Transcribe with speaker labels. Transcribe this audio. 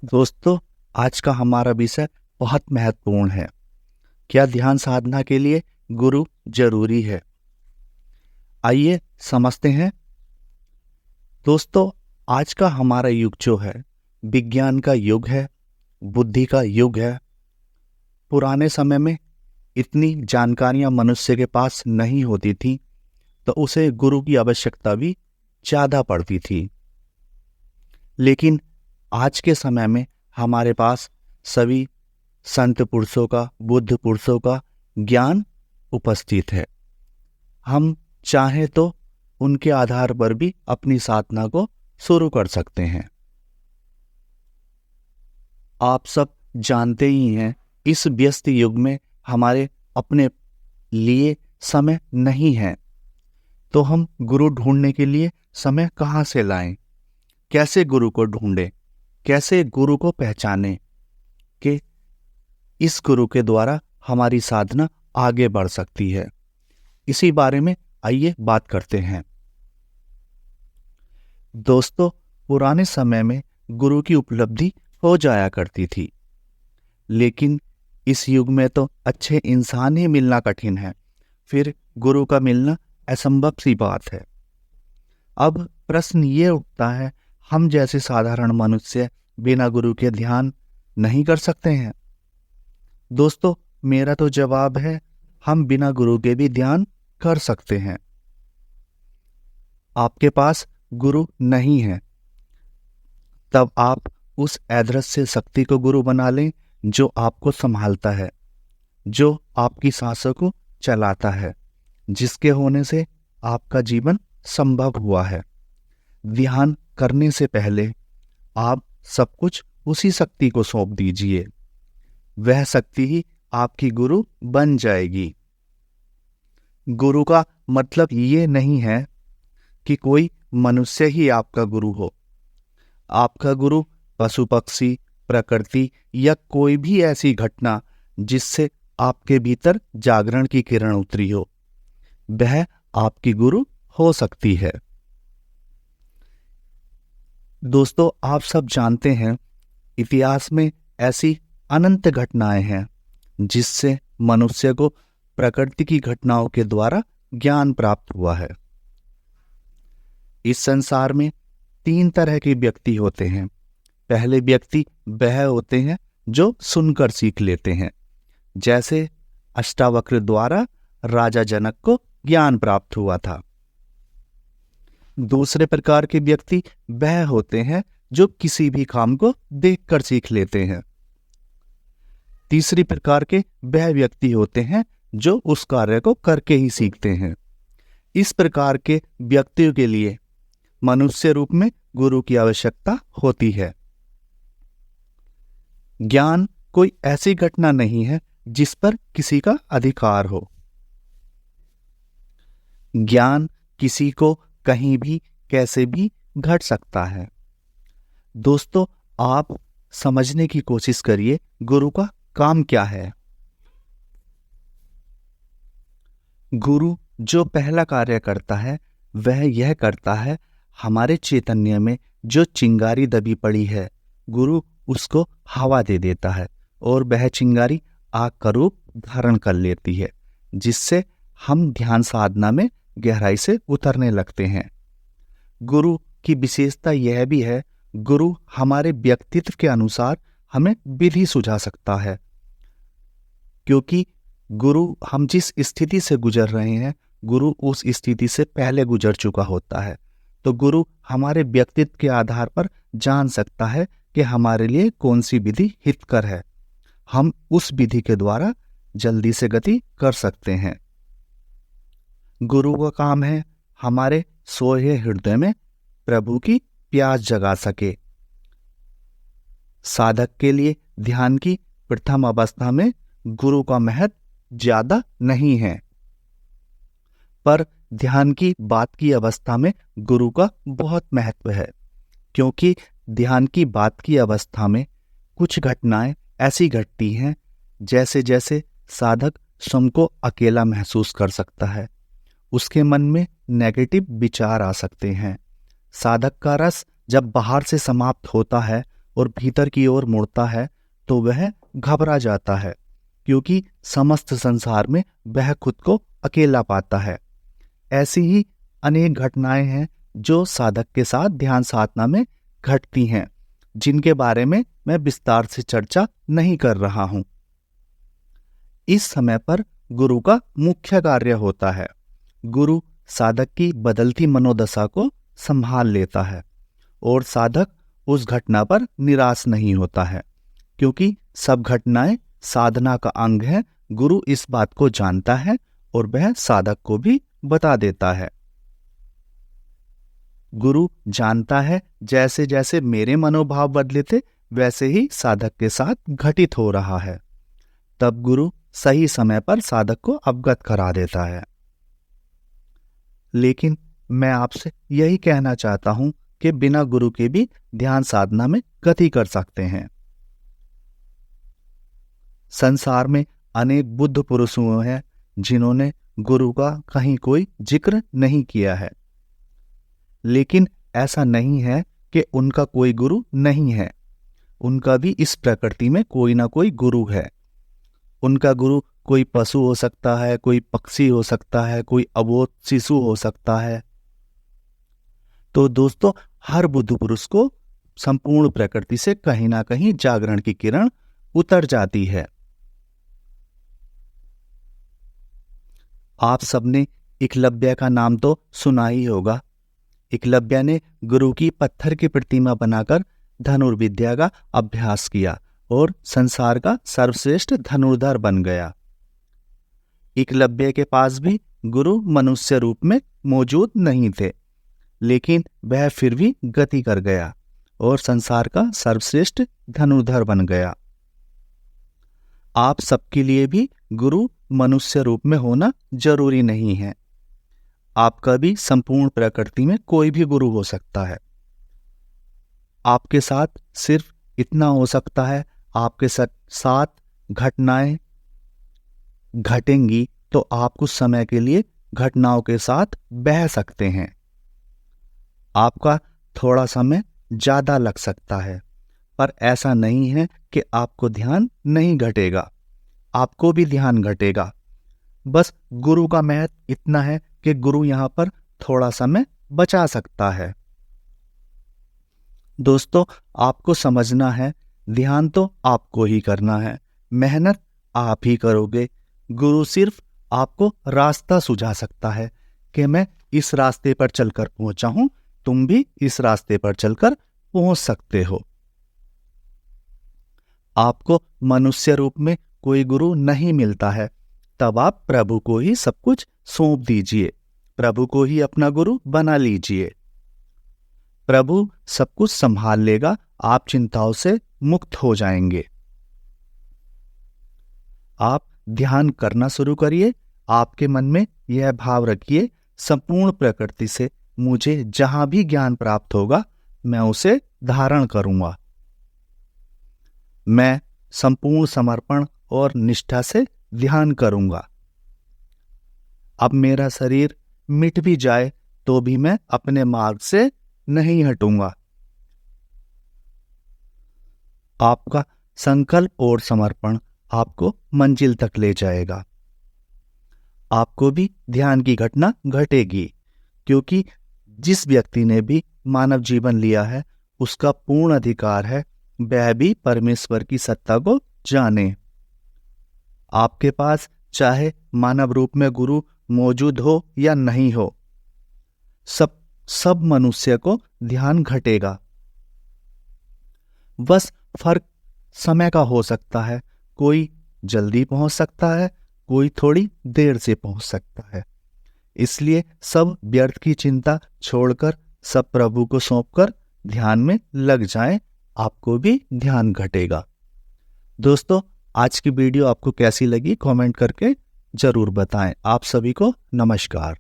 Speaker 1: दोस्तों, आज का हमारा विषय बहुत महत्वपूर्ण है। क्या ध्यान साधना के लिए गुरु जरूरी है? आइए समझते हैं। दोस्तों, आज का हमारा युग जो है, विज्ञान का युग है, बुद्धि का युग है। पुराने समय में इतनी जानकारियां मनुष्य के पास नहीं होती थी, तो उसे गुरु की आवश्यकता भी ज़्यादा पड़ती थी। लेकिन आज के समय में हमारे पास सभी संत पुरुषों का, बुद्ध पुरुषों का ज्ञान उपस्थित है। हम चाहें तो उनके आधार पर भी अपनी साधना को शुरू कर सकते हैं। आप सब जानते ही हैं, इस व्यस्त युग में हमारे अपने लिए समय नहीं है, तो हम गुरु ढूंढने के लिए समय कहाँ से लाएं? कैसे गुरु को ढूंढें? कैसे गुरु को पहचानें कि इस गुरु के द्वारा हमारी साधना आगे बढ़ सकती है? इसी बारे में आइए बात करते हैं। दोस्तों, पुराने समय में गुरु की उपलब्धि हो जाया करती थी, लेकिन इस युग में तो अच्छे इंसान ही मिलना कठिन है, फिर गुरु का मिलना असंभव सी बात है। अब प्रश्न ये उठता है, हम जैसे साधारण मनुष्य बिना गुरु के ध्यान नहीं कर सकते हैं? दोस्तों, मेरा तो जवाब है, हम बिना गुरु के भी ध्यान कर सकते हैं। आपके पास गुरु नहीं है, तब आप उस अदृश्य शक्ति को गुरु बना लें जो आपको संभालता है, जो आपकी सांसों को चलाता है, जिसके होने से आपका जीवन संभव हुआ है। ध्यान करने से पहले आप सब कुछ उसी शक्ति को सौंप दीजिए। वह शक्ति ही आपकी गुरु बन जाएगी। गुरु का मतलब ये नहीं है कि कोई मनुष्य ही आपका गुरु हो। आपका गुरु पशु पक्षी, प्रकृति या कोई भी ऐसी घटना जिससे आपके भीतर जागरण की किरण उतरी हो, वह आपकी गुरु हो सकती है। दोस्तों, आप सब जानते हैं, इतिहास में ऐसी अनंत घटनाएं हैं जिससे मनुष्य को प्रकृति की घटनाओं के द्वारा ज्ञान प्राप्त हुआ है। इस संसार में 3 तरह के व्यक्ति होते हैं। पहले व्यक्ति वह होते हैं जो सुनकर सीख लेते हैं, जैसे अष्टावक्र द्वारा राजा जनक को ज्ञान प्राप्त हुआ था। दूसरे प्रकार के व्यक्ति वह होते हैं जो किसी भी काम को देखकर सीख लेते हैं। तीसरी प्रकार के वह व्यक्ति होते हैं जो उस कार्य को करके ही सीखते हैं। इस प्रकार के व्यक्तियों के लिए मनुष्य रूप में गुरु की आवश्यकता होती है। ज्ञान कोई ऐसी घटना नहीं है जिस पर किसी का अधिकार हो। ज्ञान किसी को कहीं भी कैसे भी घट सकता है। दोस्तों, आप समझने की कोशिश करिए, गुरु का काम क्या है। गुरु जो पहला कार्य करता है वह यह करता है, हमारे चैतन्य में जो चिंगारी दबी पड़ी है, गुरु उसको हवा दे देता है और वह चिंगारी आग का रूप धारण कर लेती है, जिससे हम ध्यान साधना में गहराई से उतरने लगते हैं। गुरु की विशेषता यह भी है, गुरु हमारे व्यक्तित्व के अनुसार हमें विधि सुझा सकता है, क्योंकि गुरु हम जिस स्थिति से गुजर रहे हैं, गुरु उस स्थिति से पहले गुजर चुका होता है। तो गुरु हमारे व्यक्तित्व के आधार पर जान सकता है कि हमारे लिए कौन सी विधि हितकर है। हम उस विधि के द्वारा जल्दी से गति कर सकते हैं। गुरु का काम है हमारे सोए हृदय में प्रभु की प्यास जगा सके। साधक के लिए ध्यान की प्रथम अवस्था में गुरु का महत्व ज्यादा नहीं है, पर ध्यान की बाद की अवस्था में गुरु का बहुत महत्व है, क्योंकि ध्यान की बाद की अवस्था में कुछ घटनाएं ऐसी घटती हैं, जैसे जैसे साधक स्वयं को अकेला महसूस कर सकता है, उसके मन में नेगेटिव विचार आ सकते हैं। साधक का रस जब बाहर से समाप्त होता है और भीतर की ओर मुड़ता है तो वह घबरा जाता है, क्योंकि समस्त संसार में वह खुद को अकेला पाता है। ऐसी ही अनेक घटनाएं हैं जो साधक के साथ ध्यान साधना में घटती हैं, जिनके बारे में मैं विस्तार से चर्चा नहीं कर रहा हूं। इस समय पर गुरु का मुख्य कार्य होता है। गुरु साधक की बदलती मनोदशा को संभाल लेता है और साधक उस घटना पर निराश नहीं होता है, क्योंकि सब घटनाएं साधना का अंग है। गुरु इस बात को जानता है और वह साधक को भी बता देता है। गुरु जानता है जैसे जैसे मेरे मनोभाव बदले थे वैसे ही साधक के साथ घटित हो रहा है। तब गुरु सही समय पर साधक को अवगत करा देता है। लेकिन मैं आपसे यही कहना चाहता हूं कि बिना गुरु के भी ध्यान साधना में गति कर सकते हैं। संसार में अनेक बुद्ध पुरुष हुए हैं जिन्होंने गुरु का कहीं कोई जिक्र नहीं किया है। लेकिन ऐसा नहीं है कि उनका कोई गुरु नहीं है। उनका भी इस प्रकृति में कोई ना कोई गुरु है। उनका गुरु कोई पशु हो सकता है, कोई पक्षी हो सकता है, कोई अबोध शिशु हो सकता है। तो दोस्तों, हर बुद्ध पुरुष को संपूर्ण प्रकृति से कहीं ना कहीं जागरण की किरण उतर जाती है। आप सबने एकलव्य का नाम तो सुना ही होगा। एकलव्य ने गुरु की पत्थर की प्रतिमा बनाकर धनुर्विद्या का अभ्यास किया और संसार का सर्वश्रेष्ठ धनुर्धर बन गया। एकलव्य के पास भी गुरु मनुष्य रूप में मौजूद नहीं थे, लेकिन वह फिर भी गति कर गया और संसार का सर्वश्रेष्ठ धनुर्धर बन गया। आप सबके लिए भी गुरु मनुष्य रूप में होना जरूरी नहीं है। आपका भी संपूर्ण प्रकृति में कोई भी गुरु हो सकता है। आपके साथ सिर्फ इतना हो सकता है, आपके साथ घटनाएं घटेंगी तो आप कुछ समय के लिए घटनाओं के साथ बह सकते हैं। आपका थोड़ा समय ज्यादा लग सकता है, पर ऐसा नहीं है कि आपको ध्यान नहीं घटेगा। आपको भी ध्यान घटेगा। बस गुरु का महत्व इतना है कि गुरु यहां पर थोड़ा समय बचा सकता है। दोस्तों, आपको समझना है, ध्यान तो आपको ही करना है, मेहनत आप ही करोगे। गुरु सिर्फ आपको रास्ता सुझा सकता है कि मैं इस रास्ते पर चलकर पहुंचा हूं, तुम भी इस रास्ते पर चलकर पहुंच सकते हो। आपको मनुष्य रूप में कोई गुरु नहीं मिलता है, तब आप प्रभु को ही सब कुछ सौंप दीजिए, प्रभु को ही अपना गुरु बना लीजिए। प्रभु सब कुछ संभाल लेगा, आप चिंताओं से मुक्त हो जाएंगे। आप ध्यान करना शुरू करिए। आपके मन में यह भाव रखिए, संपूर्ण प्रकृति से मुझे जहां भी ज्ञान प्राप्त होगा मैं उसे धारण करूंगा। मैं संपूर्ण समर्पण और निष्ठा से ध्यान करूंगा। अब मेरा शरीर मिट भी जाए तो भी मैं अपने मार्ग से नहीं हटूंगा। आपका संकल्प और समर्पण आपको मंजिल तक ले जाएगा। आपको भी ध्यान की घटना घटेगी, क्योंकि जिस व्यक्ति ने भी मानव जीवन लिया है उसका पूर्ण अधिकार है वह भी परमेश्वर की सत्ता को जाने। आपके पास चाहे मानव रूप में गुरु मौजूद हो या नहीं हो, सब मनुष्य को ध्यान घटेगा। बस फर्क समय का हो सकता है। कोई जल्दी पहुंच सकता है, कोई थोड़ी देर से पहुंच सकता है। इसलिए सब व्यर्थ की चिंता छोड़कर सब प्रभु को सौंपकर ध्यान में लग जाएं, आपको भी ध्यान घटेगा। दोस्तों, आज की वीडियो आपको कैसी लगी कमेंट करके जरूर बताएं। आप सभी को नमस्कार।